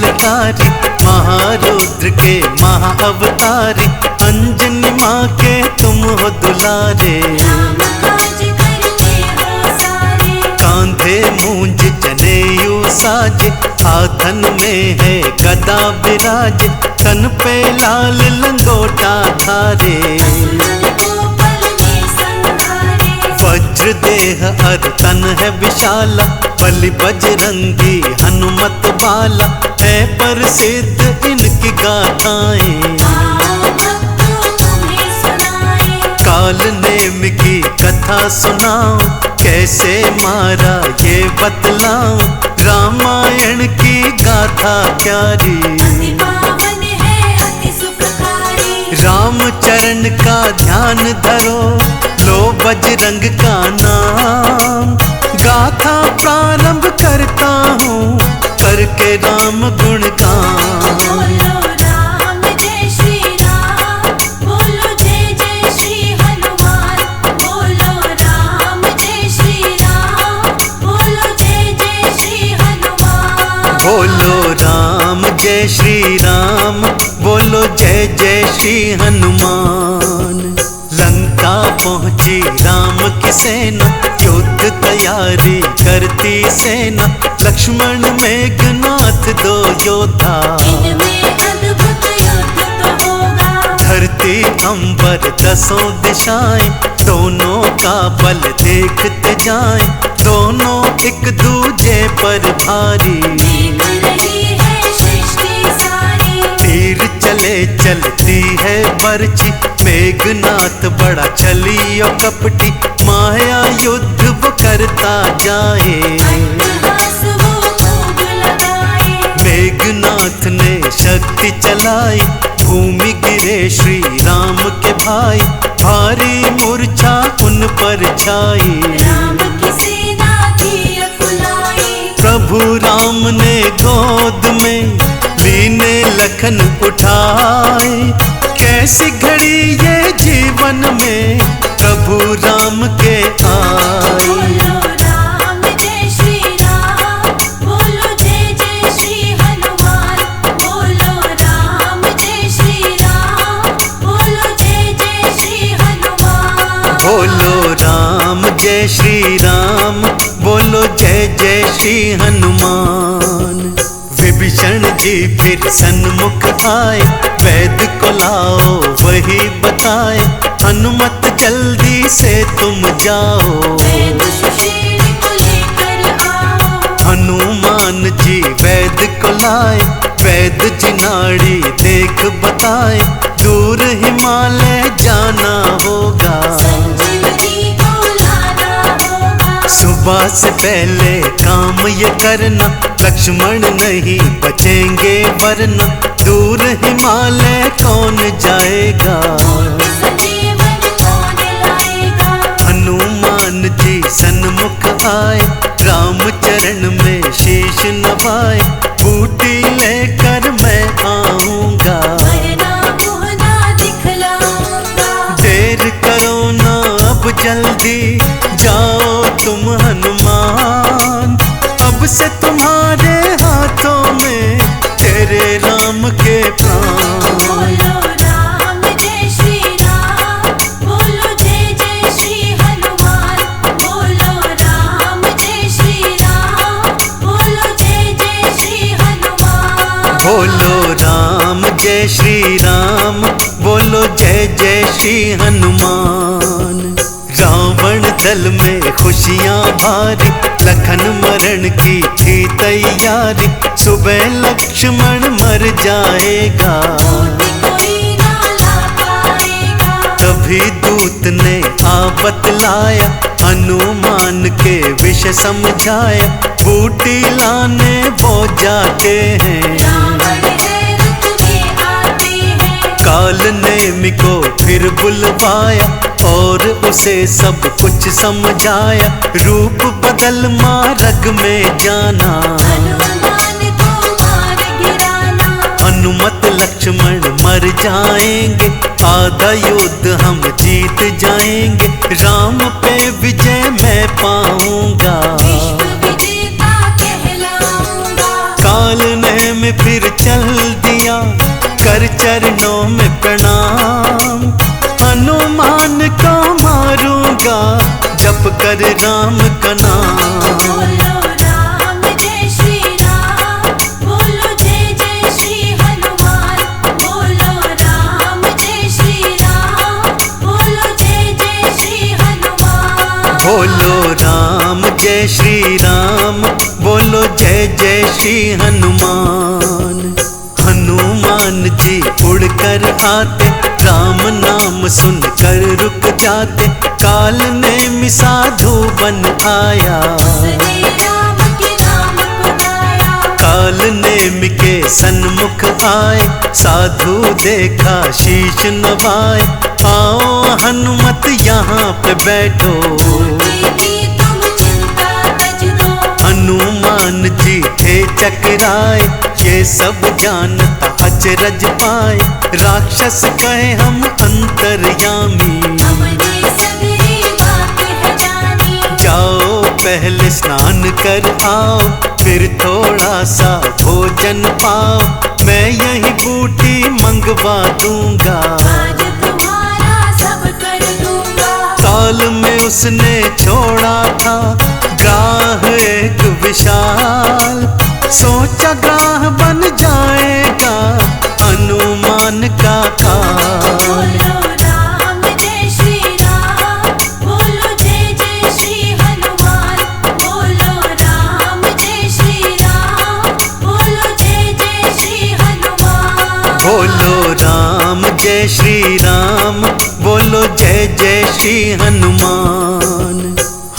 बलकारी, महारुद्र के महाअवतारी, अंजनी माँ के तुम हो दुलारे। कांधे मूंज जनेऊ साजे, हाथन में है गदा विराज, तन पे लाल लंगोटा धारे। वज्र देह अर तन है विशाला, बलि बजरंगी हनुमत बाला, है प्रसिद्ध इनकी गाथाएं। काल नेम की कथा सुनाओ, कैसे मारा ये बतलाऊं, रामायण की गाथा प्यारी। रामचरण का ध्यान धरो, लो बजरंग का नाम, गाथा प्रारंभ करता हूँ करके राम गुणगान। बोलो राम जय श्री राम, बोलो जय जय श्री हनुमान। लंका पहुंची राम की सेना, युद्ध तैयारी करती सेना, लक्ष्मण मेघनाथ दो योद्धा। धरती अंबर दसों दिशाएं, दोनों का बल देखते जाएं, दोनों एक दूजे पर भारी। तीर चले चलती है बरछी, मेघनाथ बड़ा चलियो कपटी, माया युद्ध वो करता जाए। मेघनाथ ने शक्ति चलाई, भूमि गिरे श्री राम के भाई, भारी मूर्छा उन पर छाई। प्रभु राम ने गोद में लीने लखन उठाए, कैसी घड़ी ये जीवन में प्रभु राम के आए। बोलो राम जय श्री राम, बोलो जय जय श्री हनुमान। विभीषण जी फिर सन्मुख आए, वैद्य को लाओ वही बताए, हनुमत जल्दी से तुम जाओ। हनुमान जी वैद्य को लाए, वैद्य जी नाड़ी देख बताए, दूर हिमालय जाना होगा। सुबह से पहले काम ये करना, लक्ष्मण नहीं बचेंगे वरना, दूर हिमालय कौन जाएगा। हनुमान जी सन्मुख आए, रामचरण में शीश नवाए, बूटी लेकर मैं आऊंगा। देर करो ना अब जल्दी, जाओ तुम हनुमान, अब से तुम्हारे हाथों में तेरे राम के प्राण। बोलो राम जय श्री राम, बोलो जय जय श्री हनुमान, बोलो राम जय श्री राम, बोलो जय जय श्री हनुमान। बोलो राम जय श्री राम, बोलो जय जय श्री हनुमान। रावण दल में खुशियां भारी, लखन मरण की थी तैयारी, सुबह लक्ष्मण मर जाएगा। तभी दूत ने आ बतलाया, हनुमान के विष समझाया, बूटी लाने वो जाते हैं। काल नेमि को फिर बुलवाया, और उसे सब कुछ समझाया, रूप बदल मार्ग में जाना। हनुमत लक्ष्मण मर जाएंगे, आधा युद्ध हम जीत जाएंगे, राम पे विजय मैं पाऊंगा। काल नेमि में फिर चल दिया कर चरणों में प्रणाम। हनुमान को मारूंगा जप कर राम का नाम। बोलो राम जय श्री राम, बोलो जय जय श्री हनुमान। बोलो राम जय श्री राम, बोलो जय जय श्री हनुमान। बोलो राम जय श्री राम, बोलो जय जय श्री हनुमान। हनुमान जी उड़कर आते, राम नाम सुनकर रुक जाते। काल ने साधु बन आया, उसने राम के नाम को गाया। काल नेमि के सन्मुख आए, साधु देखा शीश नवाए। आओ हनुमत यहाँ पे बैठो, देवी तुम चिंता तज दो। हनुमान जी थे चकराए, ये सब जानता अचरज पाए। राक्षस कहे हम अंतर्यामी, हमने सगरी बात है जानी। जाओ पहले स्नान कर आओ, फिर थोड़ा सा भोजन पाओ। मैं यही बूटी मंगवा दूंगा, आज तुम्हारा सब कर दूंगा। काल में उसने छोड़ा था ग्राह एक विशाल। सोचा ग्राह बन जाएगा हनुमान का काल। बोलो राम जय श्री राम, बोलो जय जय श्री हनुमान। बोलो राम जय श्री राम, बोलो जय जय श्री हनुमान। बोलो राम जय श्री राम, बोलो जय जय श्री हनुमान।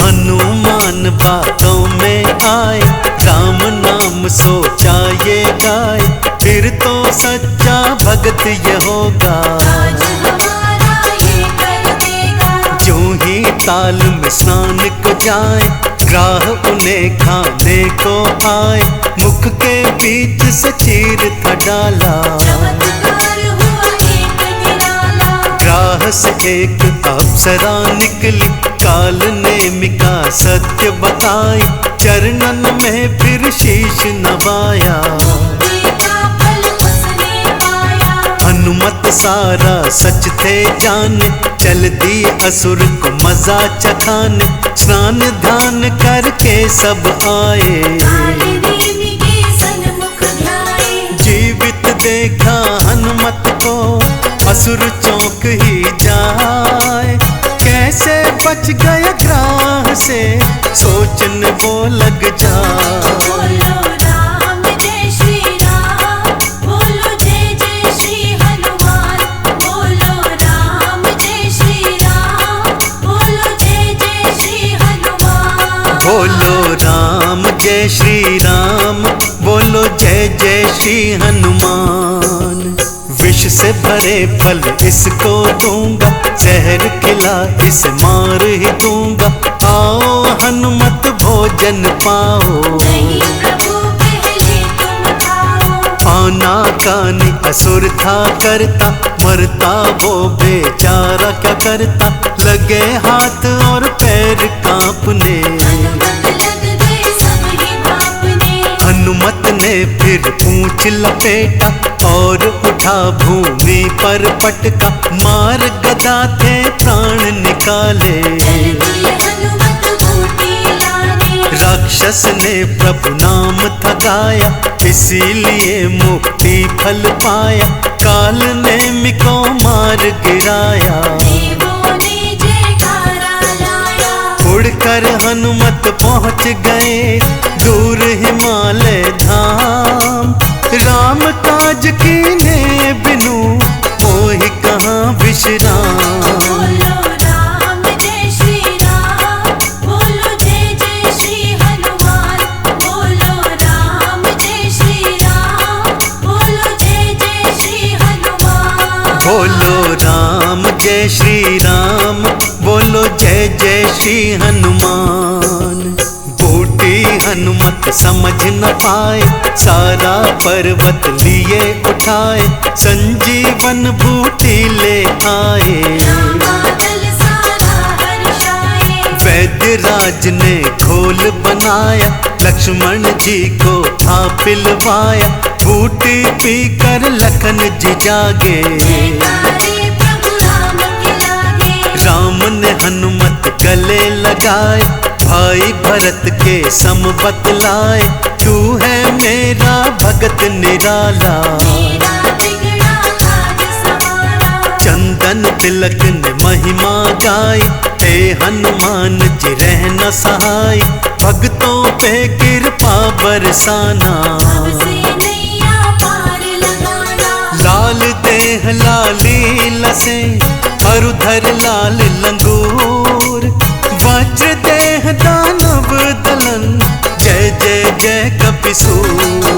हनुमान बातों में आए, राम नाम सोचा ये गाय। फिर तो सच्चा भगत ये होगा, आज हमारा ये कर देगा। जो ही ताल में स्नान को जाए, ग्राह उन्हें खाने को आए। मुख के बीच से चीर था डाला, चमत्कार हुआ एक निराला। ग्राह से एक अप्सरा निकली, काल नेमि का सत्य बताई। चरणन में फिर शीश नवाया, का फल उसने पाया। हनुमत सारा सच थे जाने, चल दिए असुर को मजा चखाने। स्नान ध्यान करके सब आए, काली नेमि के सन्मुख ध्याए। जीवित देखा हनुमत को, असुर चौंक ही जाए। कैसे बच गए ग्राह से, सोचने वो लग जाए। बोलो राम जय श्री राम, बोलो जय जय श्री हनुमान। बोलो राम जय श्री राम, बोलो जय जय श्री हनुमान। बोलो राम जय श्री राम, बोलो जय जय श्री हनुमान। विष से भरे फल इसको दूंगा, जहर खिला इसे मार ही दूंगा। आओ हनुमत भोजन पाओ, नहीं प्रभु पहले तुम खाओ। आना कानी असुर था करता, मरता वो बेचारा क्या करता। लगे हाथ और पैर कांपने, हनुमत लग गए सब ही भापने। हनुमत ने फिर पूंछ लपेटा, और उठा भूमि पर पटका। मार गदा थे प्राण निकाले, चल दिए हनुमत बूटी लाने। राक्षस ने प्रभु नाम था गाया, इसीलिए मुक्ति फल पाया। काल नेमि को मार गिराया, देवों ने जयकारा लाया। उड़कर हनुमत पहुँच गए दूर हिमालय धाम। राम काज कीने बिनु मोहि कहाँ विश्राम। बोलो राम जय श्री राम, बोलो जय जय श्री हनुमान। बोलो राम जय श्री राम, बोलो जय जय श्री हनुमान। बोलो राम जय श्री राम, बोलो जय जय श्री हनुमान। बूटी हनुमत समझ न पाए, सारा पर्वत लिए उठाए। संजीवन बूटी ले आए, रामादल सारा हर्षाए। वैद्य राज ने घोल बनाया। लक्ष्मण जी को था पिलवाया, बूटी पी कर लखन जी जागे, जयकारे प्रभु राम के लागे। राम ने हनुमत गले लगाए, भाई भरत के सम बतलाए, तू है मेरा भगत निराला। मेरा बिगड़ा काज सवारा। चंदन तिलक ने महिमा गाई, हे हनुमान जी रह न सहाय, भक्तों पे कृपा बरसाना। सबसे नैया पार लगाना। लाल देह लाली लसे, अरुधर लाल लंगूर, वज्र देह दानव दलन, जय जय जय कपिसूर।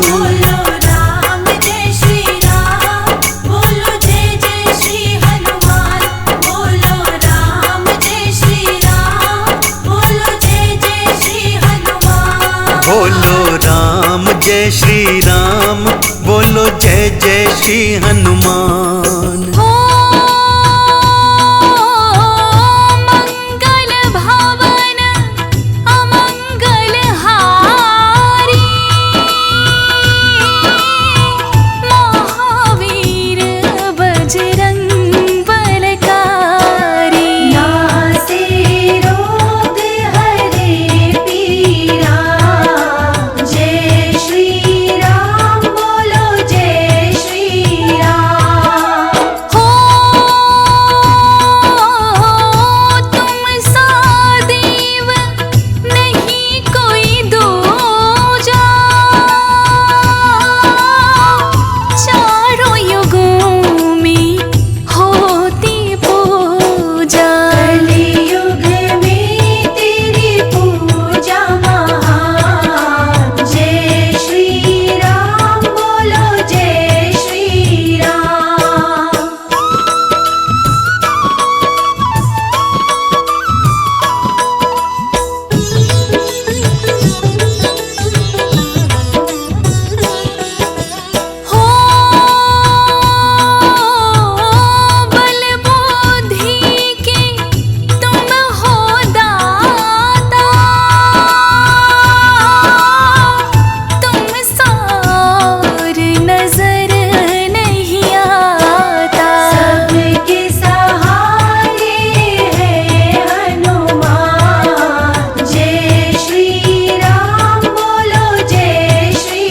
बोलो राम जय श्री राम, बोलो जय जय श्री हनुमान। बोलो राम जय श्री राम, बोलो जय जय श्री हनुमान। बोलो राम जय श्री राम, बोलो जय जय श्री हनुमान। हो मंगल भवन अमंगल हारी, महावीर बजरंग बलकारी। नासे रोग हरे पीरा, जय श्री राम बोलो जय श्री राम। हो तुम सा देव नहीं कोई दूजा, चारों युगों में होती पूजा। कलियुग में तेरी पूजा महान, जय श्री राम बोलो जय श्री राम। हो बल बुद्धि के तुम हो दाता, तुम सार नजर नहीं आता। सबके सहारे है हनुमान, जय श्री राम बोलो जय श्री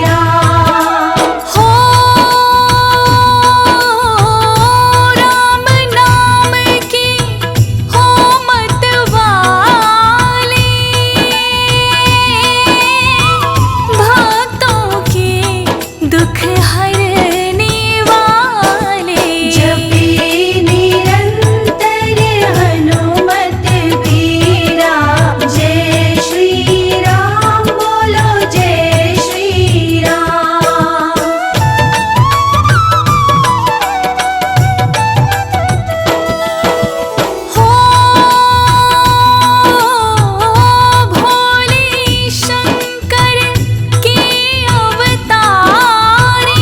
राम। हो राम नाम की हो मतवाले, भक्तों के दुख हरने वाले। जपे निरंतर हनुमत बीरा, जय श्री राम बोलो जय श्री राम। हो भोले शंकर के अवतारे,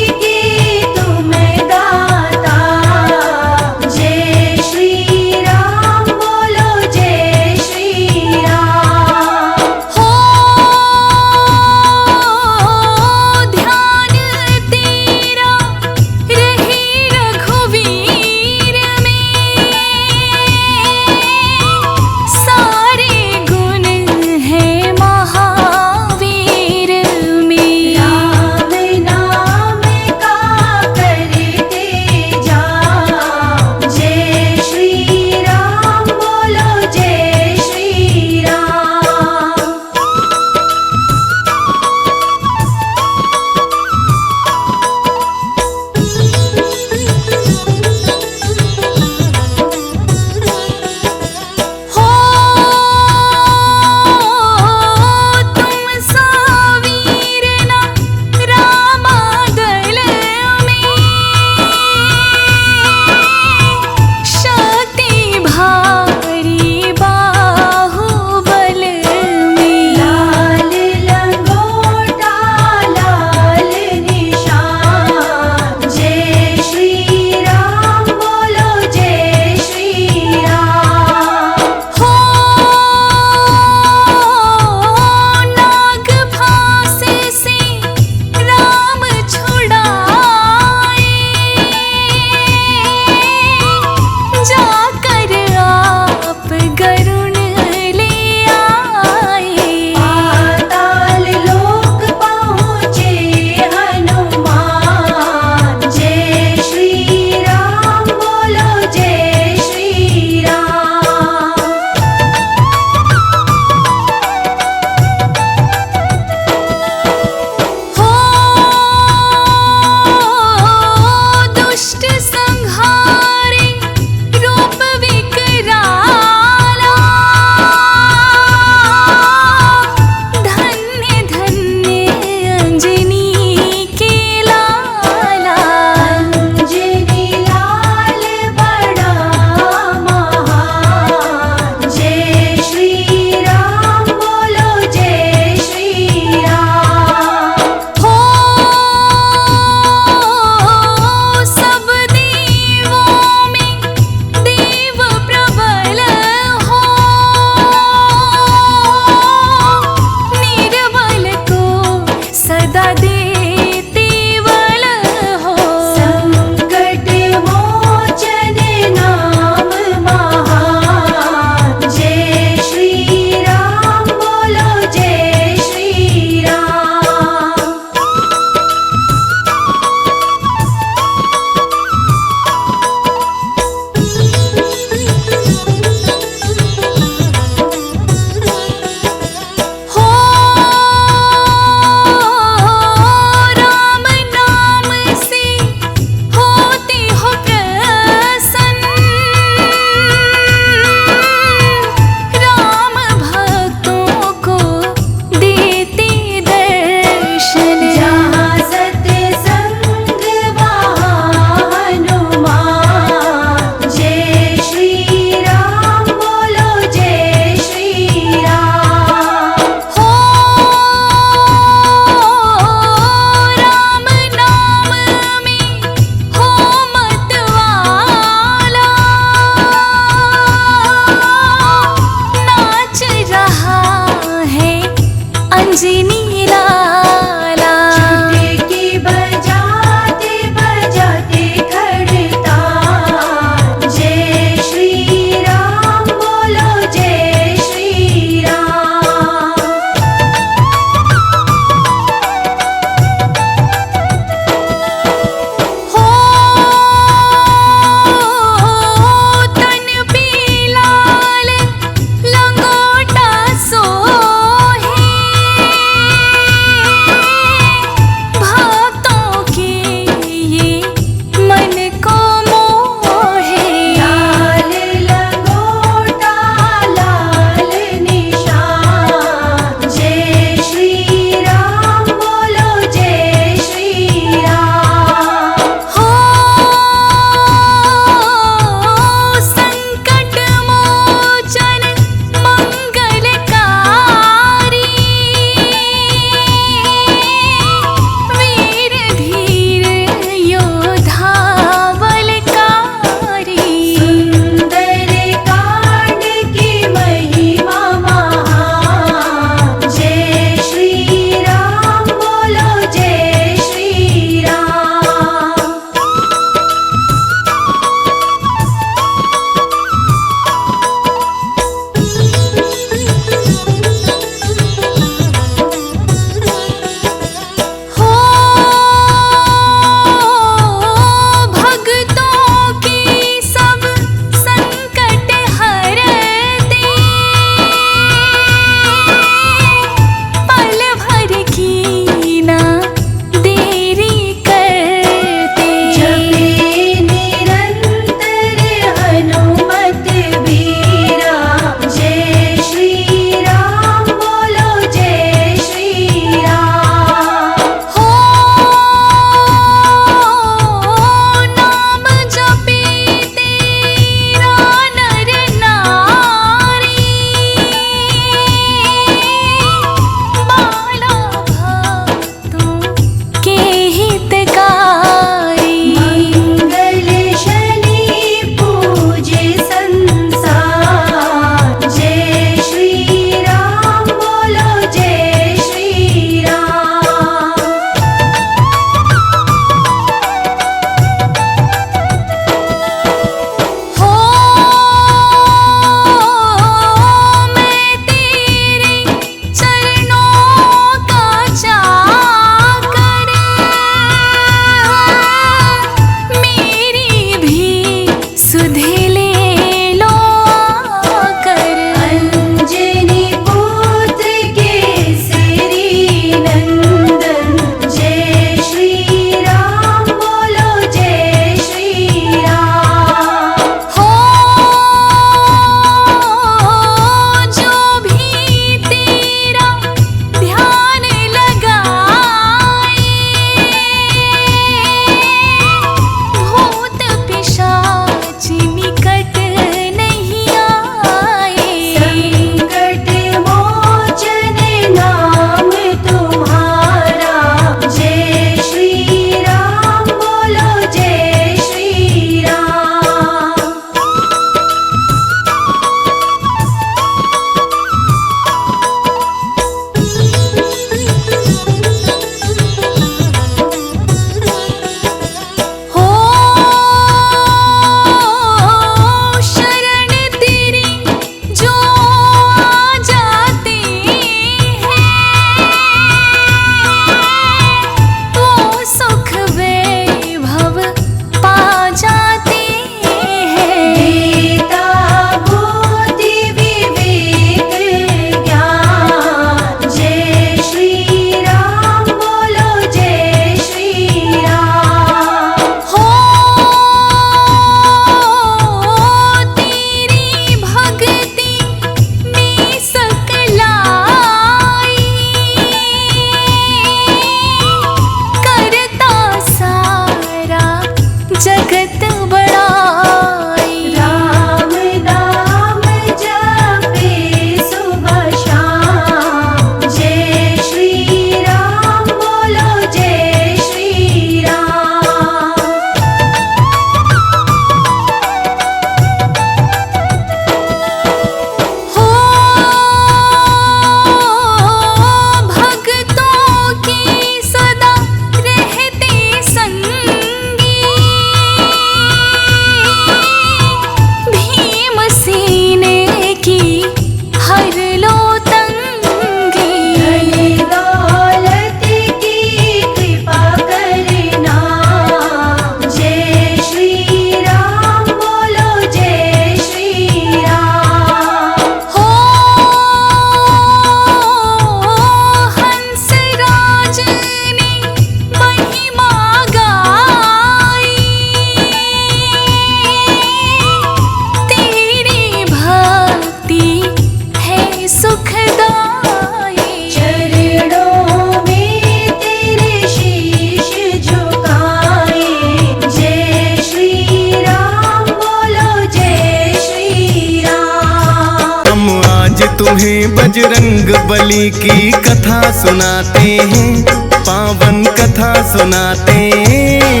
बजरंग बली की कथा सुनाते हैं, पावन कथा सुनाते हैं।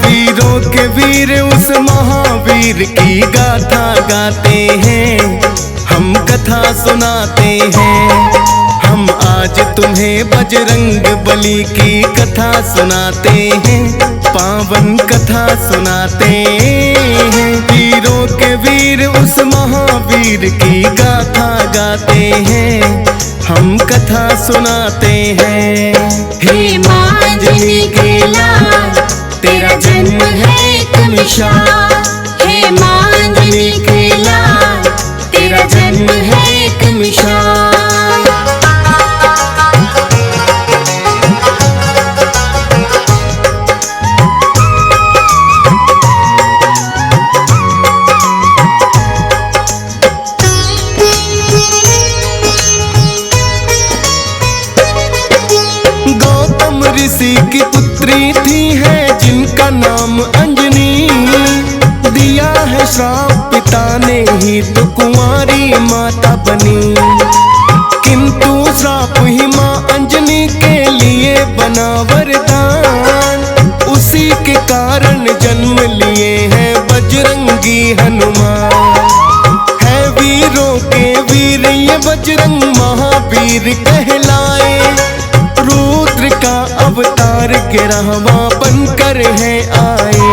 वीरों के वीर उस महावीर की गाथा गाते हैं, हम कथा सुनाते हैं। हम आज तुम्हें बजरंग बली की कथा सुनाते हैं, पावन कथा सुनाते हैं। वीरों के वीर उस महावीर की गाथा गाते हैं, हम कथा सुनाते हैं। हे माँ अंजनी के लाल, तेरा जन्म है एक मिसाल। हे माँ अंजनी के लाल, तेरा जन्म है एक मिसाल। ऋषि की पुत्री थी है जिनका नाम अंजनी, दिया है श्राप पिता ने ही तो कुंवारी माता बनी। किंतु श्राप ही माँ अंजनी के लिए बना वरदान, उसी के कारण जन्म लिए हैं बजरंगी हनुमान। है वीरों के वीर ये बजरंग महावीर कहलाए, रुद्र का अवतार गिरहवा बनकर है आए।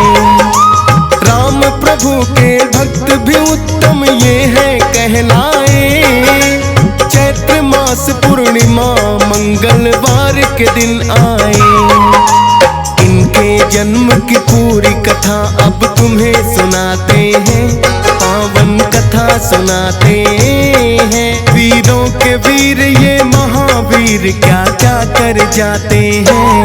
राम प्रभु के भक्त भी उत्तम ये है कहलाए। चैत्र मास पूर्णिमा मंगलवार के दिन आए। इनके जन्म की पूरी कथा अब तुम्हें सुनाते हैं, पावन कथा सुनाते हैं। वीरों के वीर ये महावीर क्या क्या कर जाते हैं,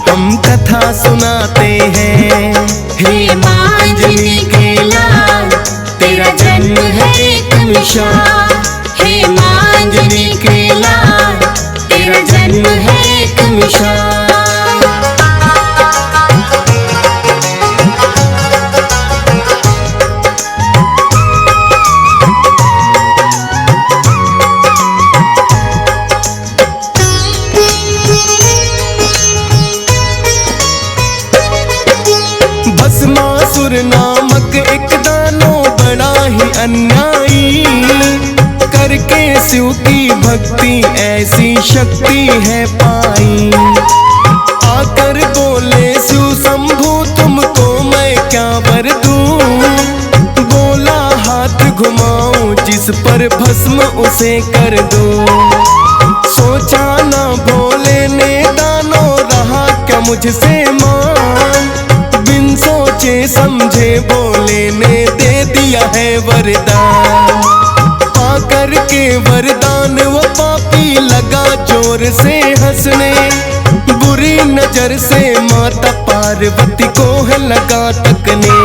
हम कथा सुनाते हैं। हे माँ अंजनी के लाल, तेरा जन्म है एक मिसाल। हे माँ अंजनी के लाल, तेरा जन्म है एक मिसाल। भस्मासुर नामक एक दानव बड़ा ही अन्यायी, करके शिव की भक्ति ऐसी शक्ति है पाई। आकर बोले शिव शंभु तुमको मैं क्या वर दूं, बोला हाथ घुमाऊं जिस पर भस्म उसे कर दो। सोचा ना भोले ने दानव रहा क्या मुझसे मान, बिन सोचे समझे बोले ने दे दिया है वरदान। पाकर के वरदान वो पापी लगा जोर से हंसने, बुरी नजर से माता पार्वती को है लगा तकने।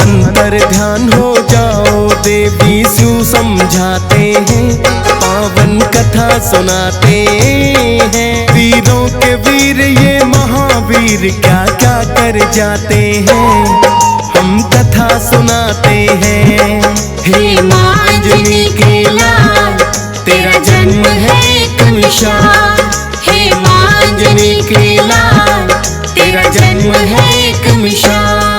अंतर ध्यान हो जाओ देवी शिव समझाते हैं, पावन कथा सुनाते हैं। वीरों के वीर ये महावीर क्या क्या कर जाते हैं, हम कथा सुनाते हैं। हे माँ अंजनी के लाल, तेरा जन्म है एक मिसाल। हे माँ अंजनी के लाल, तेरा जन्म है एक मिसाल।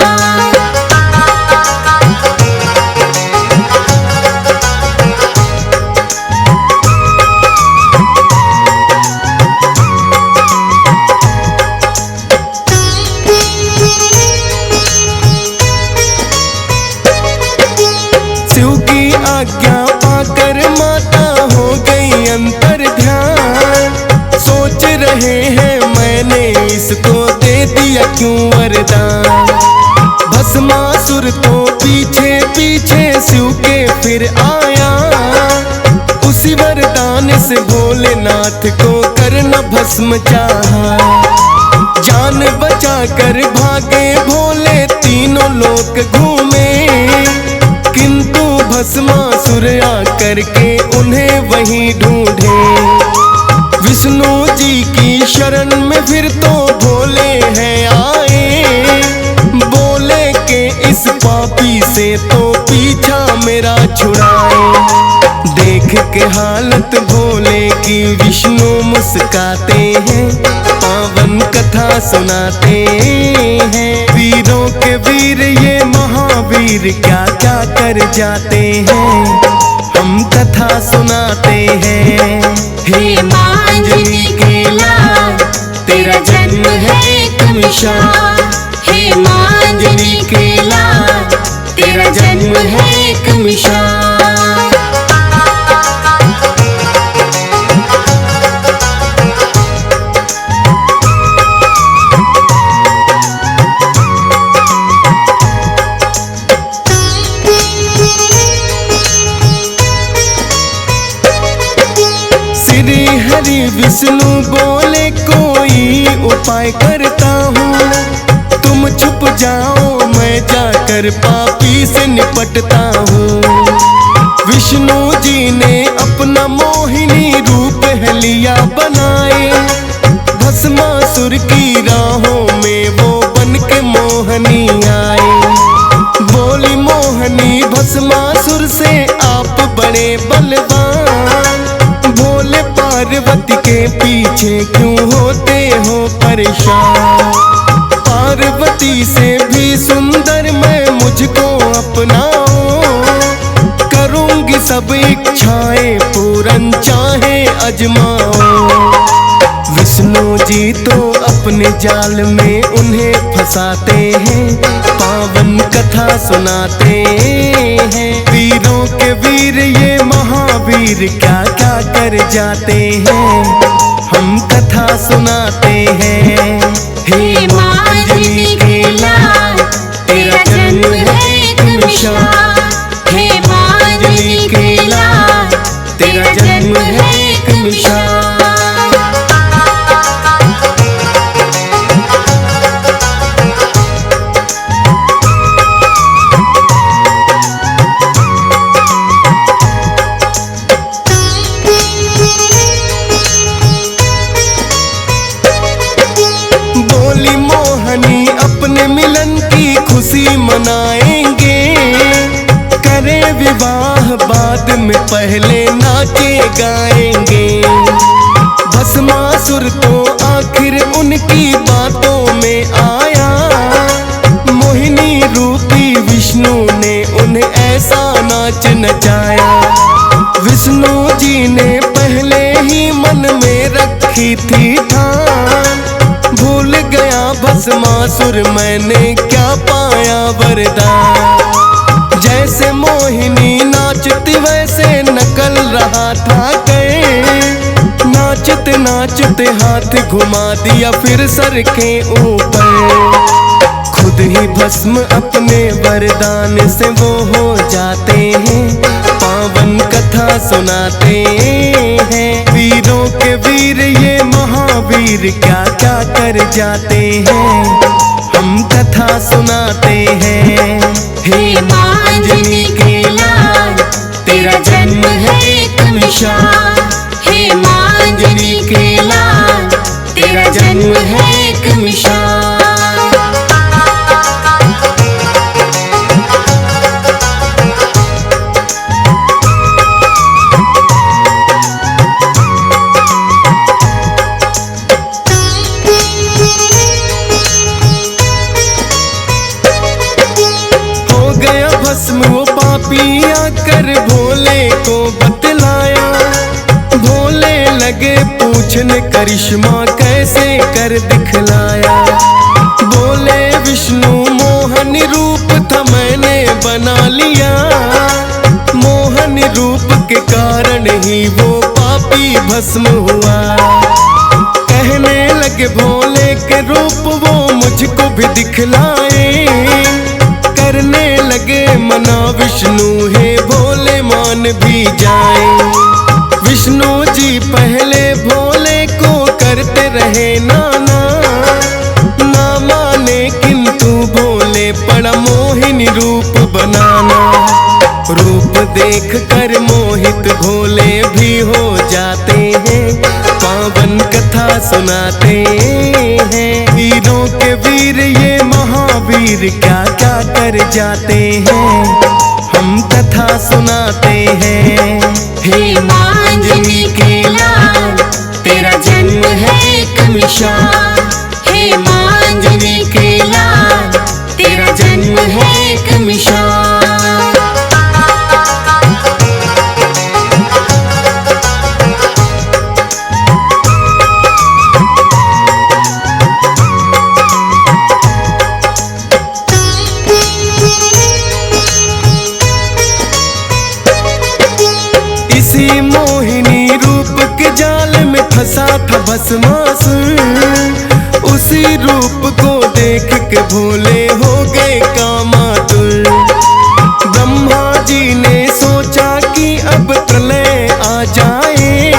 आज्ञा पाकर माता हो गई अंतर ध्यान, सोच रहे हैं मैंने इसको दे दिया क्यों वरदान। भस्मासुर तो पीछे पीछे शिव के फिर आया, उसी वरदान से भोलेनाथ को करना भस्म चाहा। जान बचा कर भागे भोले तीनों लोक घूमे, किंतु भस्मासुर आकर के उन्हें वहीं ढूंढे। विष्णु जी की शरण में फिर तो भोले हैं आए, बोले के इस पापी से तो पीछा मेरा छुड़ाए। देख के हालत भोले की विष्णु मुस्काते हैं, पावन कथा सुनाते हैं। वीरों के वीर ये महावीर क्या क्या कर जाते हैं, हम कथा सुनाते हैं। हे माँ अंजनी के लाल, तेरा जन्म है एक मिसाल। हे माँ अंजनी के लाल, तेरा जन्म है एक मिसाल। श्री हरि विष्णु बोले कोई उपाय करता हूँ, तुम छुप जाओ मैं जाकर पापी से निपटता हूँ। विष्णु जी ने अपना मोहिनी रूप हलिया बनाए, भस्मासुर की राहों में वो बन के मोहनी आए। बोली मोहनी भस्मासुर से आप बड़े बलवान, भोले पार्वती के पीछे क्यों होते हो परेशान। पार्वती से भी सुंदर मैं मुझको अपनाओ, करूंगी सब इच्छाएं पूरन चाहे अजमाओ। विष्णु जी तो अपने जाल में उन्हें फंसाते हैं, पावन कथा सुनाते हैं। वीरों के वीर ये महावीर क्या क्या कर जाते हैं, हम कथा सुनाते हैं। हे माँ अंजनी के लाल, तेरा जन्म है एक मिसाल। हे माँ अंजनी के लाल, तेरा जन्म है एक मिसाल। बोली मोहनी अपने मिलन की खुशी मनाएंगे, करें विवाह बाद में पहले नाचे गाएंगे। भस्मासुर तो आखिर उनकी बातों में आया, मोहिनी रूपी विष्णु ने उन्हें ऐसा नाच नचाया। विष्णु जी ने पहले ही मन में रखी थी ठान, भूल गया भस्मासुर मैंने क्या पाया वरदान। जैसे मोहिनी नाचती वैसे नकल रहा था कहीं, नाचते नाचते हाथ घुमा दिया फिर सर के ऊपर। खुद ही भस्म अपने वरदान से वो हो जाते हैं, पावन कथा सुनाते हैं। वीरों के वीर ये महावीर क्या क्या कर जाते हैं, हम कथा सुनाते हैं। हे माँ अंजनी के लाल, तेरा जन्म है एक मिसाल। हे माँ अंजनी के लाल, तेरा जन्म है एक मिसाल। वो पापी आकर भोले को बतलाया, भोले लगे पूछने करिश्मा कैसे कर दिखलाया। बोले विष्णु मोहन रूप था मैंने बना लिया, मोहन रूप के कारण ही वो पापी भस्म हुआ। कहने लगे भोले के रूप वो मुझको भी दिखलाए, करने लगे मना विष्णु हे भोले मान भी जाए। विष्णु जी पहले भोले को करते रहे नाना, ना माने किंतु भोले पड़ा मोहिनी रूप बनाना। रूप देख कर मोहित भोले भी हो जाते हैं, पावन कथा सुनाते हैं। वीरों के वीर ये महावीर क्या क्या कर जाते हैं, हम कथा सुनाते हैं। हे मांजनी के लाल, तेरा जन्म है एक मिसाल। हे मांजनी के लाल, तेरा जन्म है एक मिसाल। इसी मोहिनी रूप के जाल में फंसा था भस्मासुर। उसी रूप को देख के भोले हो गए कामातुर। ब्रह्मा जी ने सोचा कि अब प्रलय आ जाए,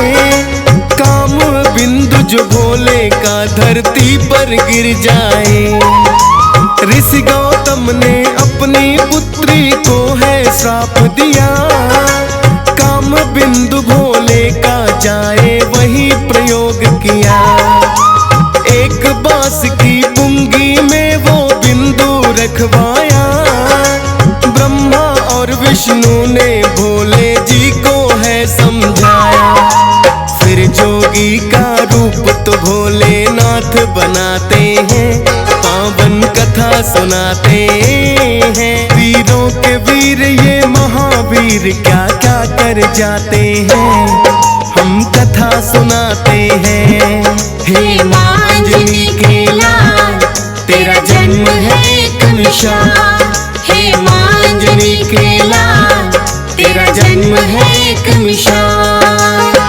काम बिंदु जो भोले का धरती पर गिर जाए। ऋषि गौतम ने अपनी पुत्री को है श्राप दिया, काम बिंदु भोले का जाए वही प्रयोग किया। एक बांस की पुंगी में वो बिंदु रखवाया, ब्रह्मा और विष्णु ने भोले जी को है समझाया। फिर जोगी का रूप तो भोलेनाथ बनाते हैं, पावन कथा सुनाते हैं। वीरों के वीर ये महावीर क्या क्या कर जाते हैं, हम कथा सुनाते हैं। हे मांजनी के लाल, तेरा जन्म है एक मिसाल। हे मांजनी के लाल, तेरा जन्म है एक मिसाल।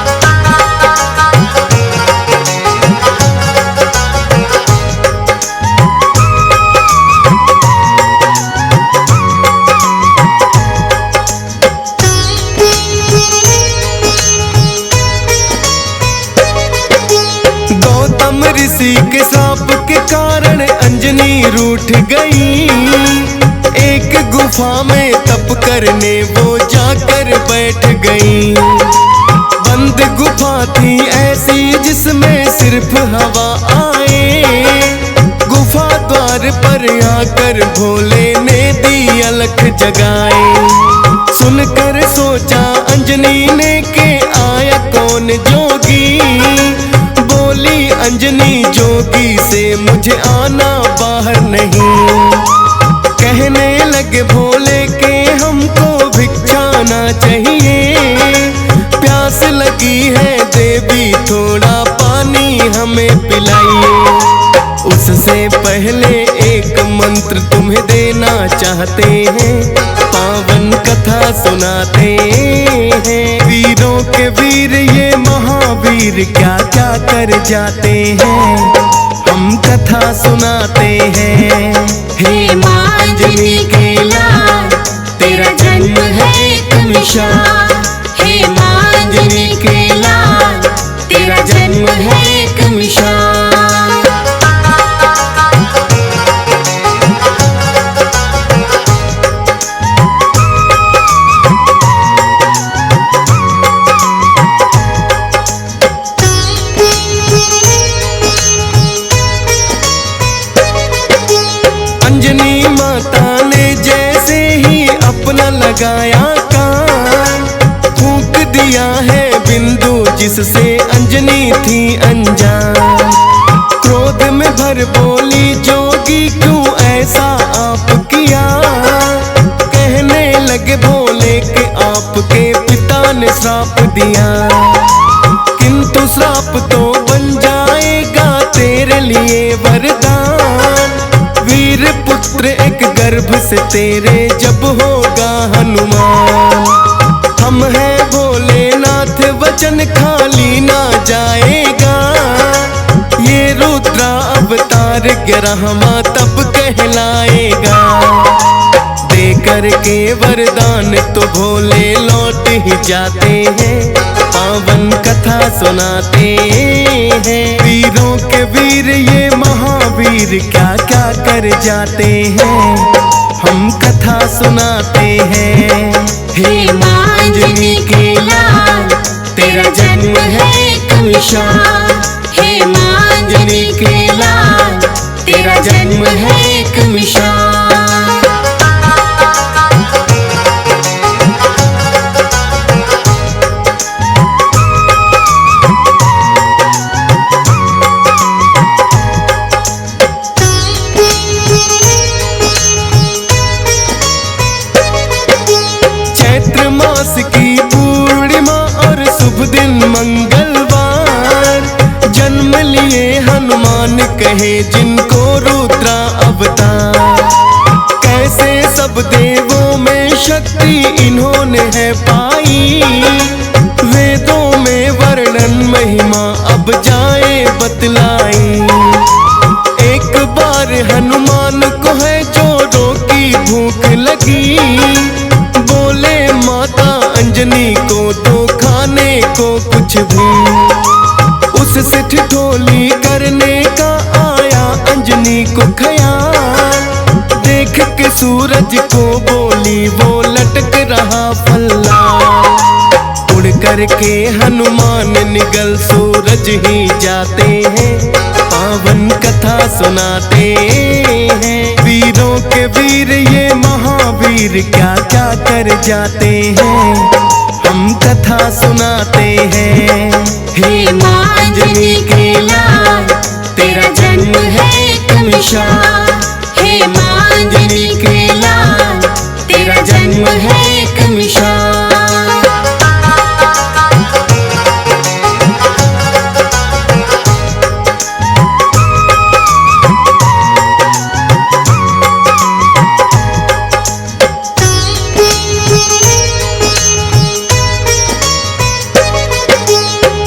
गौतम ऋषि के श्राप के कारण अंजनी रूठ गई। एक गुफा में तप करने वो जाकर बैठ गई। बंद गुफा थी ऐसी जिसमें सिर्फ हवा आए। गुफा द्वार पर आकर भोले ने दी अलख जगाए। सुनकर सोचा अंजनी ने के आया कौन जोगी। बोली अंजनी जोगी से मुझे आना बाहर नहीं। कहने लगे भोले के हमको भिक्षाना चाहिए। प्यास लगी है देवी थोड़ा पानी हमें पिलाइए। उससे पहले एक मंत्र तुम्हें देना चाहते हैं, पावन कथा सुनाते हैं। वीरों के वीर ये महावीर क्या क्या कर जाते हैं, हम कथा सुनाते हैं। हे मांजनी के लाल, तेरा जन्म है एक मिसाल। हे मांजनी के लाल, तेरा जन्म है एक मिसाल। अंजनी माता ने जैसे ही अपना लगाया कान, फूंक दिया है बिंदु जिससे अंजनी थी अनजान। क्रोध में भर बोली जोगी क्यों ऐसा आप किया। कहने लगे भोले के आपके पिता ने श्राप दिया, किंतु श्राप तो बन जाएगा तेरे लिए वरदान। वीर पुत्र एक गर्भ से तेरे जब होगा हनुमान। हम हैं भोलेनाथ वचन खाली ना जाएगा। ये रुद्रा अवतार 11वां तब कहलाएगा। देकर के वरदान तो भोले लौट ही जाते हैं, पावन कथा सुनाते हैं। वीरों के वीर ये महावीर क्या क्या कर जाते हैं, हम कथा सुनाते हैं। हे मांजनी के लाल, तेरा जन्म है एक मिसाल। हे मांजनी के लाल, तेरा जन्म है एक मिसाल। कहे जिनको रुद्रा अवतार। कैसे सब देवों में शक्ति इन्होंने है पाई, वेदों में वर्णन महिमा अब जाए बतलाई। एक बार हनुमान को है चोरों की भूख लगी, बोले माता अंजनी को तो खाने को कुछ भी। उससे ठिठोली करने का आया अंजनी को ख्याल, देख के सूरज को बोली वो लटक रहा फल्ला। उड़ करके हनुमान निगल सूरज ही जाते हैं, पावन कथा सुनाते हैं। वीरों के वीर ये महावीर क्या क्या कर जाते हैं, हम कथा सुनाते हैं। हे माँ अंजनी के लाल, तेरा जन्म है एक मिसाल। हे माँ अंजनी के लाल, तेरा जन्म है एक मिसाल।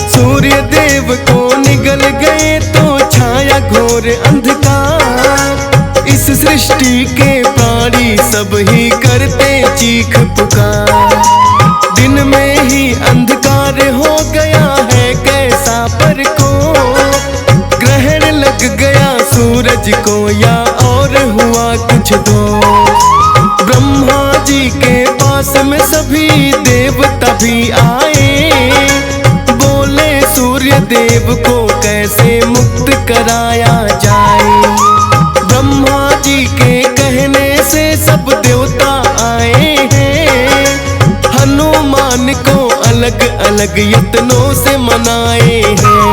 सूर्य देव को निगल गए तो छाया घोर अंधकार। इस सृष्टि के प्राणी सब ही करते चीख पुकार। दिन में ही अंधकार हो गया है कैसा पर को, ग्रहण लग गया सूरज को या और हुआ कुछ दो। ब्रह्मा जी के पास में सभी देवता भी आए, बोले सूर्य देव को कैसे मुक्त कराया जाए। ब्रह्मा जी के कहने से सब देवता आए हैं, हनुमान को अलग अलग यत्नों से मनाए हैं।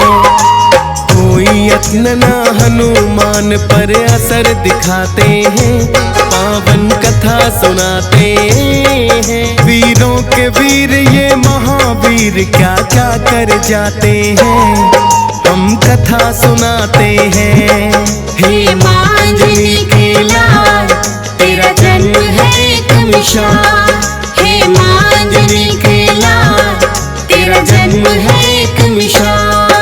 कोई यत्न ना हनुमान पर असर दिखाते हैं, पावन कथा सुनाते हैं। वीरों के वीर ये महावीर क्या क्या कर जाते हैं, हम कथा सुनाते हैं। हे माँ अंजनी के लाल, तेरा जन्म है एक मिसाल। हे माँ अंजनी के लाल, तेरा जन्म है एक मिसाल।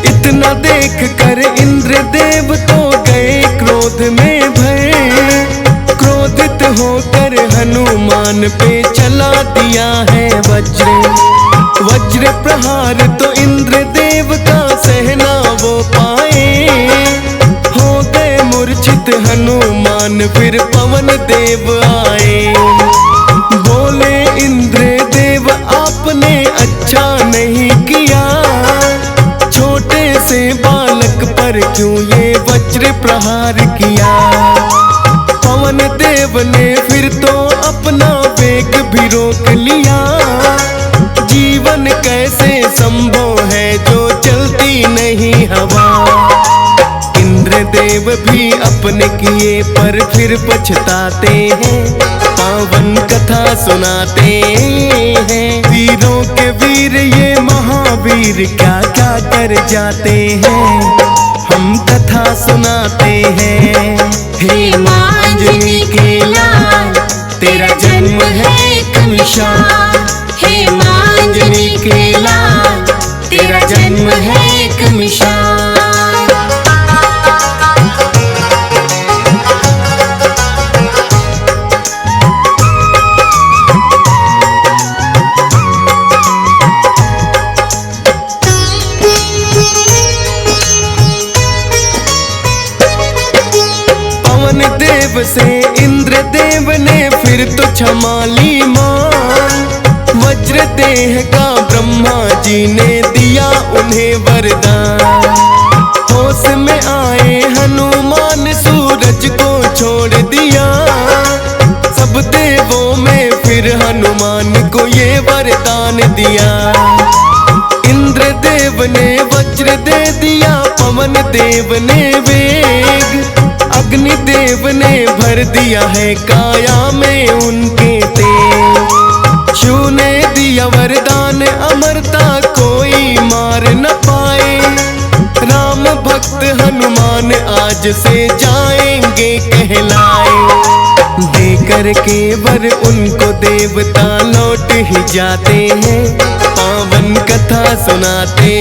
इतना देख कर इंद्र देव तो गए क्रोध में भय। क्रोधित होकर हनुमान पे चला दिया है वज्र। वज्र प्रहार तो इंद्र देव का सहना वो पाए, हो गए मूर्छित हनुमान फिर पवन देव आए। बोले इंद्र देव आपने अच्छा नहीं किया, छोटे से बालक पर क्यों ये वज्र प्रहार किया। पवन देव ने फिर तो अपना वेग भी रोक लिया, जीवन कैसे संभव है जो चलती नहीं हवा। इंद्र देव भी अपने किए पर फिर पछताते हैं, पावन कथा सुनाते हैं। वीरों के वीर ये महावीर क्या क्या कर जाते हैं, हम कथा सुनाते हैं। हे माँ अंजनी के लाल, तेरा जन्म है एक मिसाल। हे माँ अंजनी के लाल, तेरा जन्म है एक मिसाल। देव से इंद्र देव ने फिर तो क्षमा ली मान। वज्र देह का ब्रह्मा जी ने दिया उन्हें वरदान। होश में आए हनुमान सूरज को छोड़ दिया, सब देवों में फिर हनुमान को ये वरदान दिया। इंद्र देव ने वज्र देव ने वेग, अग्निदेव ने भर दिया है काया में उनके तेज। शिव ने दिया वरदान अमरता कोई मार न पाए, राम भक्त हनुमान आज से जाएंगे कहलाए। देकर के वर उनको देवता लौट ही जाते हैं, पावन कथा सुनाते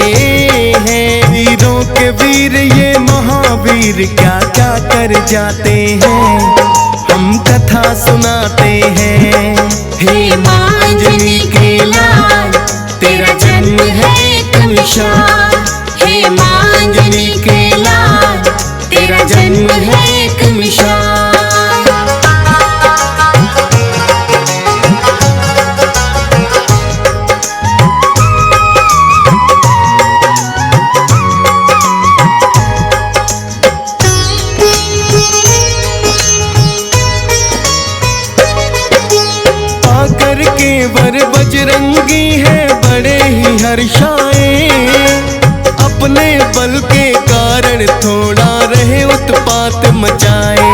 हैं। वीरों के वीर ये महावीर क्या क्या कर जाते हैं, हम कथा सुनाते हैं। हे माँ अंजनी के लाल, तेरा जन्म है एक मिसाल। हे माँ अंजनी के लाल, तेरा जन्म है एक मिसाल। पाकर के वर बजरंगी है बड़े ही हर्षाए, अपने बल के कारण थोड़ा रहे उत्पात मचाए।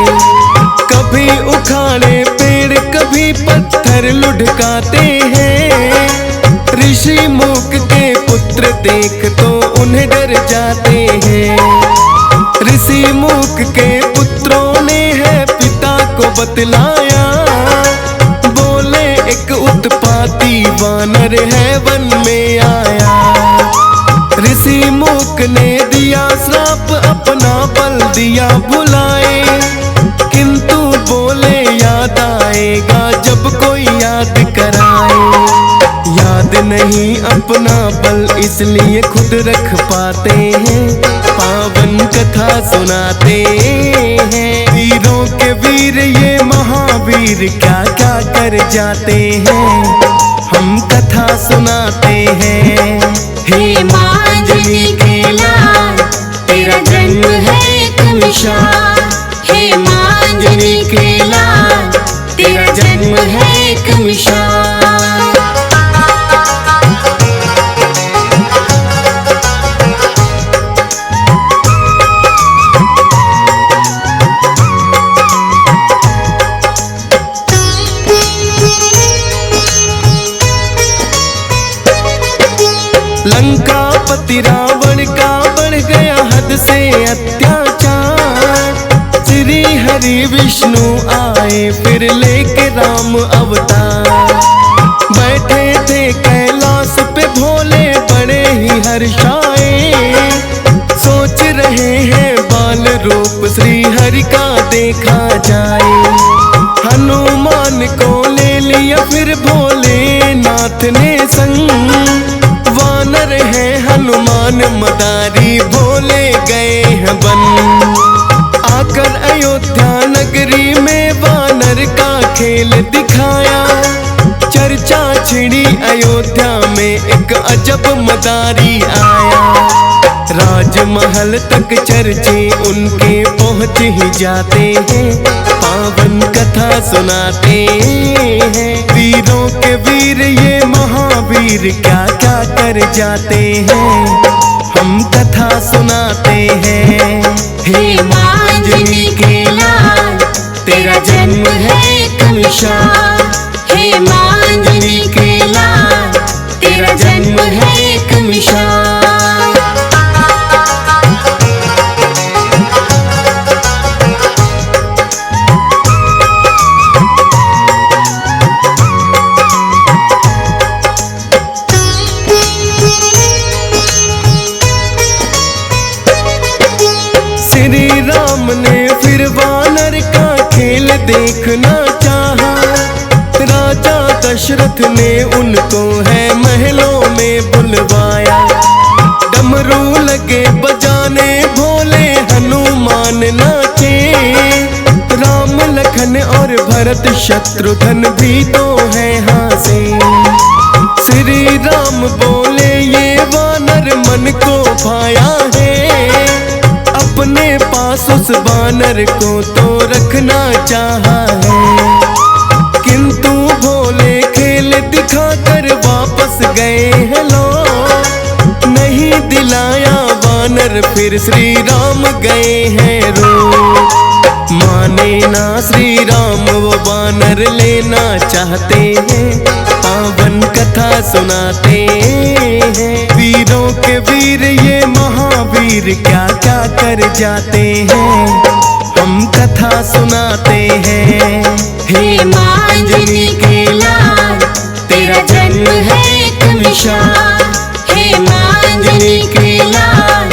कभी उखाड़े पेड़ कभी पत्थर लुढ़काते हैं, ऋषि मुख के पुत्र देख तो उन्हें डर जाते हैं। ऋषि मुख के पुत्रों ने है पिता को बतलाया, बोले एक उत्पाती वानर है वन में आया। ऋषि मुख ने दिया श्राप अपना बल दिया भुलाए, किंतु बोले याद आएगा जब कोई याद कराए। याद नहीं अपना बल इसलिए खुद रख पाते हैं, पावन कथा सुनाते हैं। वीरों के वीर ये महावीर क्या क्या कर जाते हैं, हम कथा सुनाते हैं। हे माँ अंजनी के लाल, तेरा जन्म है एक मिसाल। हे माँ अंजनी के लाल, तेरा जन्म है एक मिसाल। लंकापति रावण का बढ़ गया हद से अत्याचार, श्री हरि विष्णु आए फिर लेके राम अवतार। बैठे थे कैलाश पे भोले बड़े ही हर्षाए, सोच रहे हैं बाल रूप श्री हरि का देखा जाए। हनुमान को ले लिया फिर भोलेनाथ ने संग, वानर है हनुमान मदारी भोले गए हैं बन। आकर अयोध्या नगरी में वानर का खेल दिखाया, चर्चा छिड़ी अयोध्या में एक अजब मदारी आया। राजमहल तक चर्चे उनके पहुँच ही जाते हैं, पावन कथा सुनाते हैं। वीरों के वीर ये महावीर क्या क्या कर जाते हैं, हम कथा सुनाते हैं। हे माँ अंजनी के लाल, तेरा जन्म है एक मिसाल। हे माँ अंजनी के लाल, तेरा जन्म है एक मिसाल। श्री राम ने फिर वानर का खेल देखना चाहा, राजा दशरथ ने उनको है महलों में बुलवाया। डमरू लगे बजाने भोले हनुमान नाचे, राम लखन और भरत शत्रुघ्न भी तो है हासे। श्री राम बोले ये वानर मन को भाया है, अपने पास उस वानर को तो रखना चाहा है। किंतु भोले खेल दिखाकर वापस गए हैं लोग, नहीं दिलाया वानर बानर फिर श्री राम गए हैं रोज। माने ना श्री राम वो बानर लेना चाहते हैं, पावन कथा सुनाते हैं। वीरों के वीर ये महावीर क्या क्या कर जाते हैं, हम कथा सुनाते हैं। हे माँ अंजनी के लाल, तेरा जन्म है एक मिसाल। हे माँ अंजनी के लाल,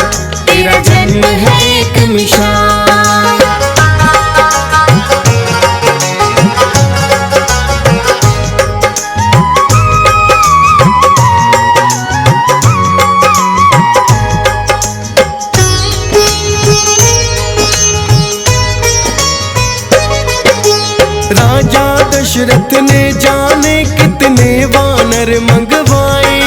तेरा जन्म है एक मिसाल। राजा दशरथ ने जाने कितने वानर मंगवाए,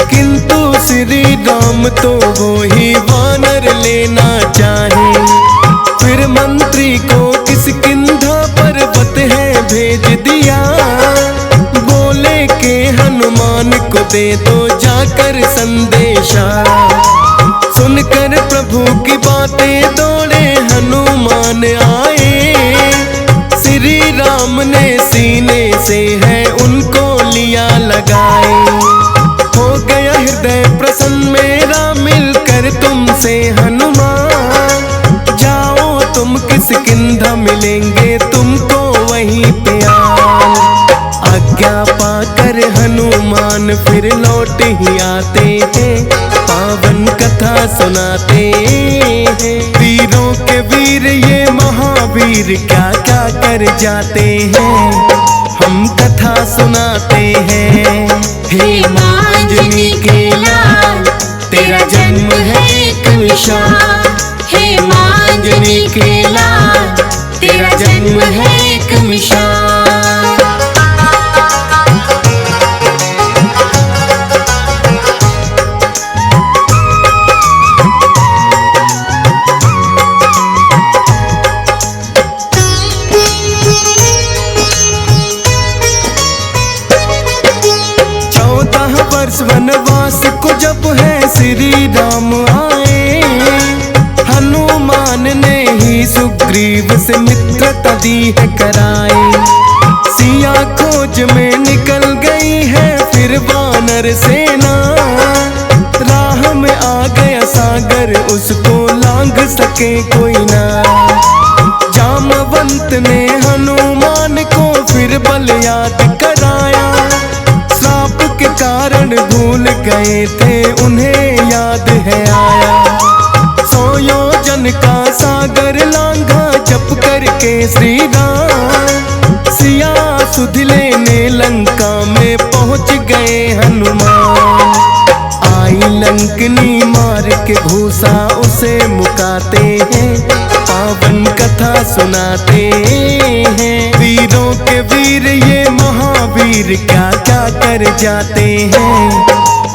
किंतु श्री राम तो वो ही वानर लेना चाहे। फिर मंत्री को किष्किंधा पर्वत है भेज दिया, बोले के हनुमान को दे दो जाकर संदेशा। सुनकर प्रभु की बातें दौड़े हनुमान आए, श्री राम ने सीने से है उनको लिया लगाए। हो गया हृदय प्रसन्न मेरा मिलकर तुमसे हनुमान, जाओ तुम किष्किंधा मिलेंगे तुमको वहीं पे आन। आज्ञा पाकर हनुमान फिर लौट ही आते हैं, पावन कथा सुनाते हैं। वीरों के वीर ये महावीर क्या क्या कर जाते हैं, हम कथा सुनाते हैं। हे माँ अंजनी के लाल, तेरा जन्म है एक मिसाल। हे माँ अंजनी के लाल, तेरा जन्म है एक मिसाल। वनवास को जब है श्री राम आए, हनुमान ने ही सुग्रीव से मित्रता दी है कराए। सिया खोज में निकल गई है फिर वानर सेना, राह में आ गया सागर उसको लांघ सके कोई ना। जामवंत ने हनुमान को फिर बल याद कराया, श्राप के कारण भूल गए थे उन्हें याद है आया। 100 योजन का सागर लांघा जप करके श्री राम, सिया सुध लेने लंका में पहुंच गए हनुमान। आई लंकनी मार के घूसा उसे मुकाते हैं, पावन कथा सुनाते हैं। वीरों के वीर ये महावीर क्या क्या कर जाते हैं,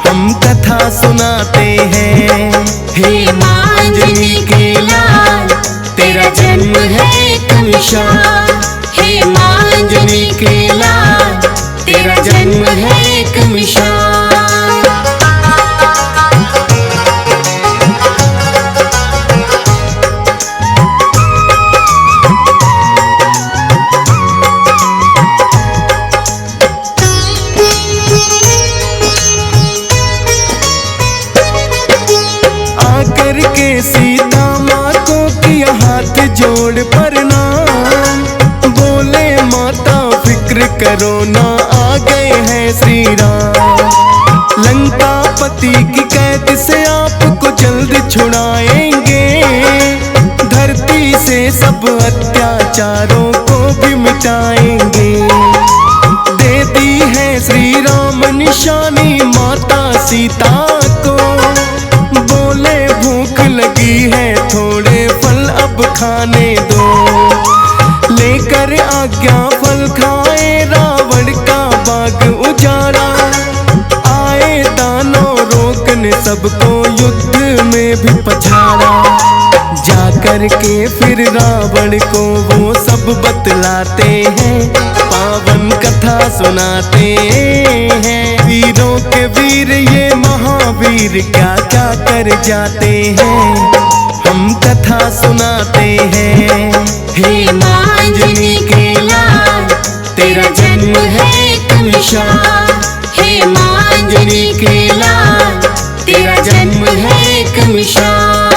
हम कथा सुनाते हैं। हे माँ अंजनी के लाल, तेरा जन्म है एक मिसाल। हे माँ अंजनी के लाल, तेरा जन्म है एक मिसाल। के सीता माँ को किया हाथ जोड़ प्रणाम, बोले माता फिक्र करो ना आ गए हैं श्री राम। लंका पति की कैद से आपको जल्द छुड़ाएंगे, धरती से सब अत्याचारों को भी मिटाएंगे। दे दी है श्री राम निशानी माता सीता को, बोले भूख लगी है थोड़े फल अब खाने दो। लेकर आज्ञा फल खाए रावण का बाग उजाड़ा, आए दानव रोकने सबको युद्ध में भी पछाड़ा। जाकर के फिर रावण को वो सब बतलाते हैं, पावन कथा सुनाते हैं। वीरों के वीर ये महावीर क्या क्या कर जाते हैं, हम कथा सुनाते हैं। हे माँ अंजनी के लाल, तेरा जन्म है एक मिसाल। हे माँ अंजनी के लाल, तेरा जन्म है एक मिसाल।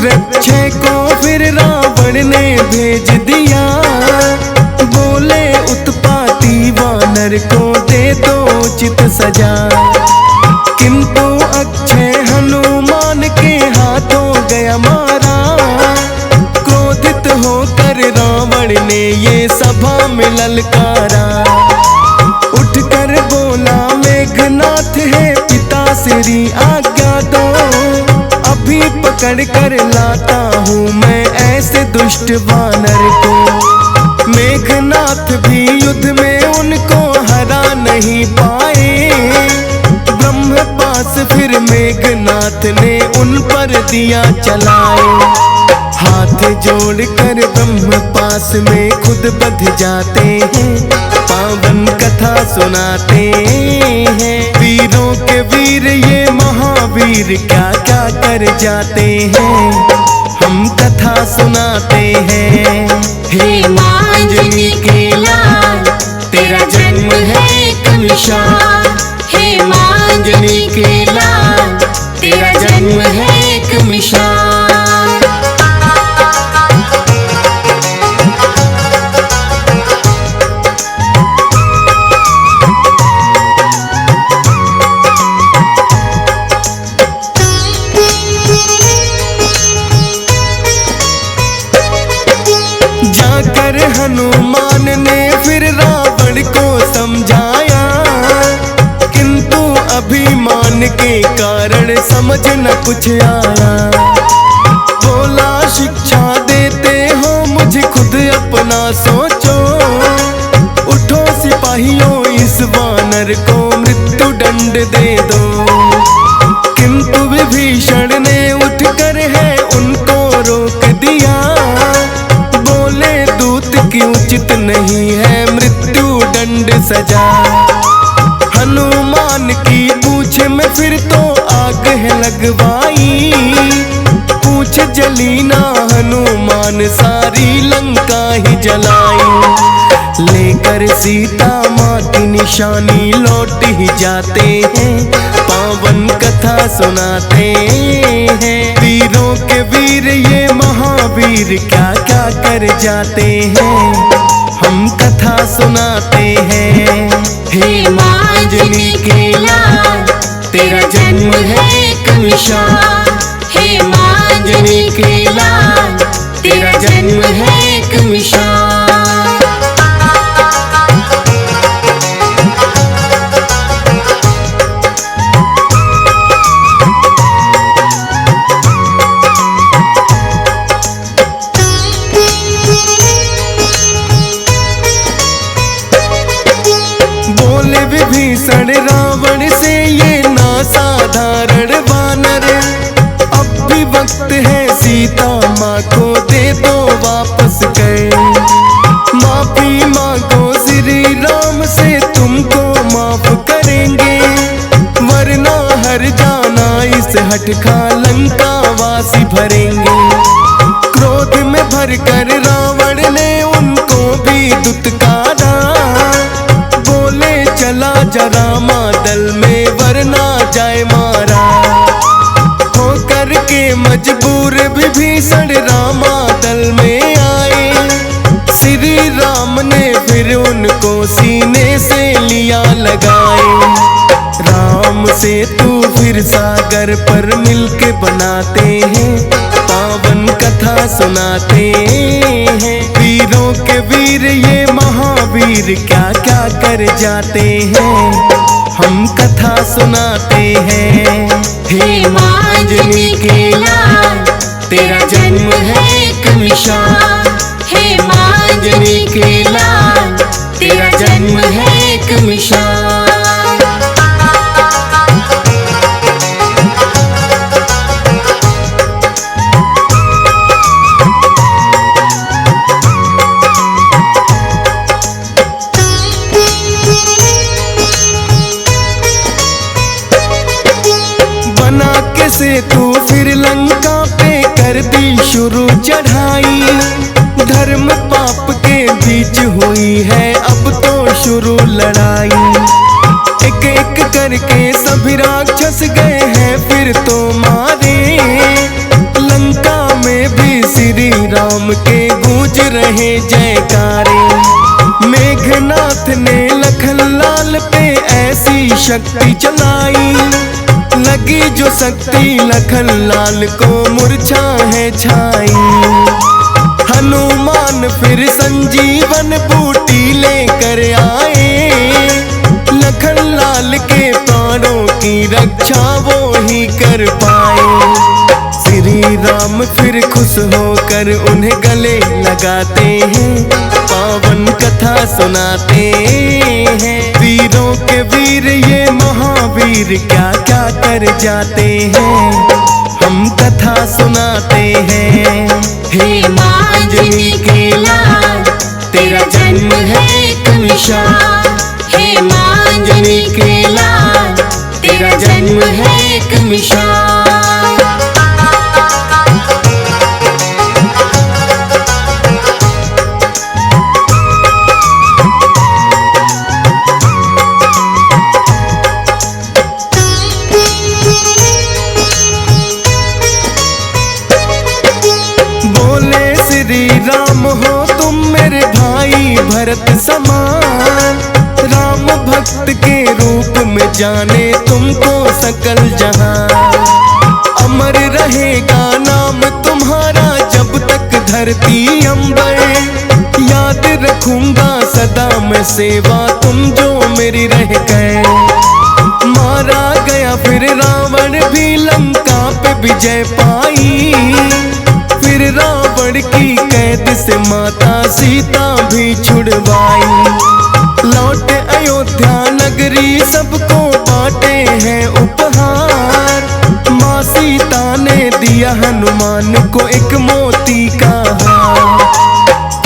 अक्षय को फिर रावण ने भेज दिया, बोले उत्पाती वानर को दे दो उचित सजा। किंतु अक्षय हनुमान के हाथों गया मारा, क्रोधित होकर रावण ने ये सभा में ललकारा। उठकर बोला मेघनाथ है पिता श्री आज्ञा दो, अभी पकड़ कर लाता हूँ मैं ऐसे दुष्ट वानर को। मेघनाथ भी युद्ध में उनको हरा नहीं पाए, ब्रह्मपास फिर मेघनाथ ने उन पर दिया चलाए। हाथ जोड़कर ब्रह्मपास में खुद बध जाते हैं, पावन कथा सुनाते हैं। वीरों के वीर ये महावीर क्या क्या कर जाते हैं, हम कथा सुनाते हैं। हे माँ अंजनी के लाल, तेरा जन्म है एक मिसाल। हे माँ अंजनी के लाल, तेरा जन्म है एक मिसाल। जाकर हनुमान ने फिर रावण को समझाया, किंतु अभिमान के कारण समझ न कुछ आया। बोला शिक्षा देते हो मुझे खुद अपना सोचो, उठो सिपाहियों इस वानर को मृत्यु दंड दे दो। किंतु विभीषण ने उठकर है उनको रोक दिया, की उचित नहीं है मृत्यु दंड सजा। हनुमान की पूछ में फिर तो आग है लगवाई, पूछ जली ना हनुमान सारी लंका ही जलाई। लेकर सीता माँ की निशानी लौट ही जाते हैं, पावन कथा सुनाते हैं। वीरों के वीर ये महावीर क्या क्या कर जाते हैं, हम कथा सुनाते हैं। हे माँ अंजनी के लाल, तेरा जन्म है एक मिसाल। हे माँ अंजनी के लाल, तेरा जन्म है एक मिसाल। विभीषण रावण से ये ना साधारण वानर, अब भी वक्त है सीता माँ को दे दो वापस गए। माफी मांगो श्री राम से तुमको माफ करेंगे, वरना हर जाना इस हटका लंका वासी भरेंगे। क्रोध में भरकर रावण ने उनको भी दुत्कारा, चला जरा मादल में वरना जाए मारा। होकर के मजबूर विभीषण रामादल में आए, श्री राम ने फिर उनको सीने से लिया लगाए। राम से तू फिर सागर पर मिलके बनाते हैं, पावन कथा सुनाते हैं। वीरों के वीर ये महावीर क्या क्या कर जाते हैं, हम कथा सुनाते हैं। हे माँ अंजनी के लाल, तेरा जन्म है एक मिसाल। हे माँ अंजनी के लाल, शुरू चढ़ाई। धर्म पाप के बीच हुई है अब तो शुरू लड़ाई। एक एक करके सभी राक्षस गए हैं फिर तो मारे। लंका में भी श्री राम के गूंज रहे जयकारे। मेघनाथ ने लखन लाल पे ऐसी शक्ति चलाई। लगी जो शक्ति लखन लाल को मूर्छा है छाई। हनुमान फिर संजीवन बूटी लेकर आए। लखन लाल के प्राणों की रक्षा वो ही कर पाए। श्री राम फिर खुश होकर उन्हें गले लगाते हैं। पावन कथा सुनाते हैं। वीरों के वीर ये महावीर क्या क्या कर जाते हैं। हम कथा सुनाते हैं। हे मांझनी के लाल तेरा जन्म है एक मिसाल। हे मांझनी के लाल तेरा जन्म है एक मिसाल। श्री राम हो तुम मेरे भाई भरत समान। राम भक्त के रूप में जाने तुमको सकल जहां। अमर रहेगा नाम तुम्हारा जब तक धरती अंबर। याद रखूंगा सदा मैं सेवा तुम जो मेरी रह गए। मारा गया फिर रावण भी लंका पे विजय पाई। फिर रावण की कैद से माता सीता भी छुड़वाई। लौट अयोध्या नगरी सबको बांटे हैं उपहार। माँ सीता ने दिया हनुमान को एक मोती का हार।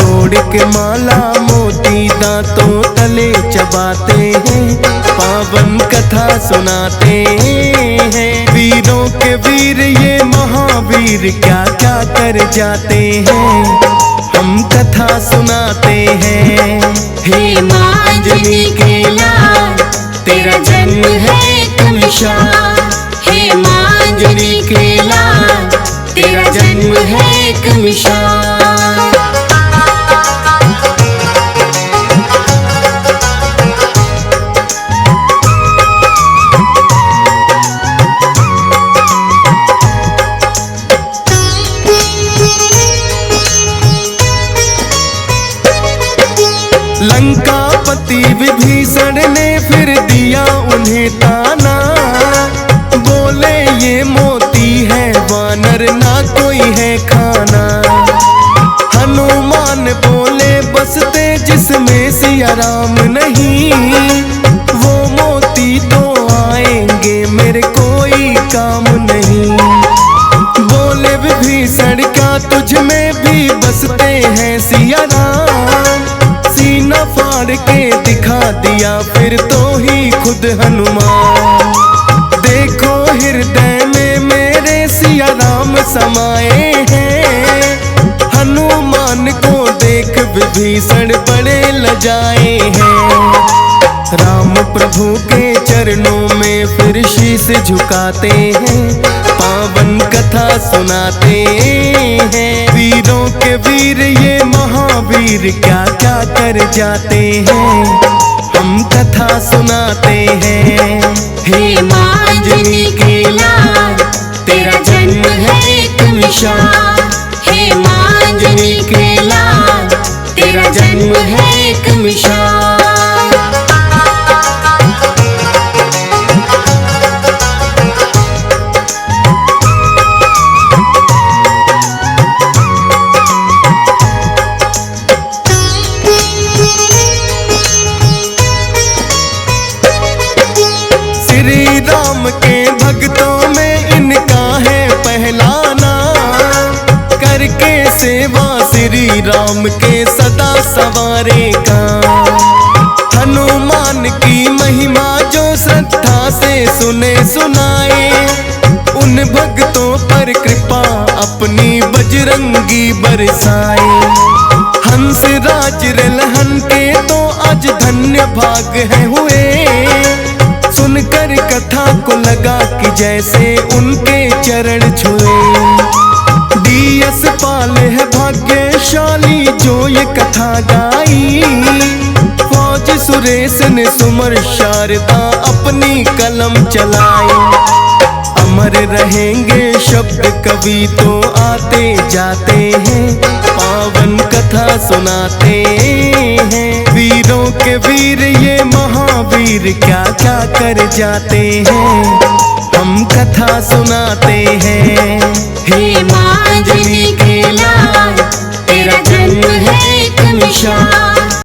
तोड़ के माला मोती दांतों तले चबाते हैं। पावन कथा सुनाते हैं। वीरों के वीर ये महावीर क्या क्या कर जाते हैं। हम कथा सुनाते हैं। हे मांझनी के लाल तेरा जन्म है एक मिसाल। हे मांझनी के लाल तेरा जन्म है एक मिसाल। लंकापति विभीषण ने फिर दिया उन्हें ताना। बोले ये मोती है वानर ना कोई है खाना। हनुमान बोले बसते जिसमें सिया राम नहीं। वो मोती तो आएंगे मेरे कोई काम नहीं। बोले विभीषण क्या तुझ में भी बसते हैं सिया राम। सीना फाड़ के दिखा दिया फिर तो ही खुद हनुमान। देखो हृदय में मेरे सिया राम समाए हैं। हनुमान को देख विभीषण बड़े लजाए हैं। राम प्रभु के चरणों में फिर शीश झुकाते हैं। पावन कथा सुनाते हैं। वीरों के वीर ये महावीर क्या क्या कर जाते हैं। हम कथा सुनाते हैं। हे मांझनी के लाल तेरा जन्म है एक मिसाल। हे मांझनी के लाल तेरा जन्म है एक मिसाल। श्री राम के भक्तों में इनका है पहला नाम। करके सेवा श्री राम के सदा सवारेगा। हनुमान की महिमा जो श्रद्धा से सुने सुनाए। उन भक्तों पर कृपा अपनी बजरंग बजरंगी बरसाए। हंस राज रलहन के तो आज धन्य भाग है हुए। सुनकर कथा को लगा कि जैसे उनके चरण छुए। डीएस पाल है भाग्यशाली जो ये कथा गाई। फौज सुरेश ने सुमर शारदा अपनी कलम चलाई। अमर रहेंगे शब्द कवि तो आते जाते हैं, पावन कथा सुनाते हैं। वीरों के वीर ये महावीर क्या क्या कर जाते हैं, हम कथा सुनाते हैं। हे माँ अंजनी के लाल, तेरा जन्म है एक मिसाल।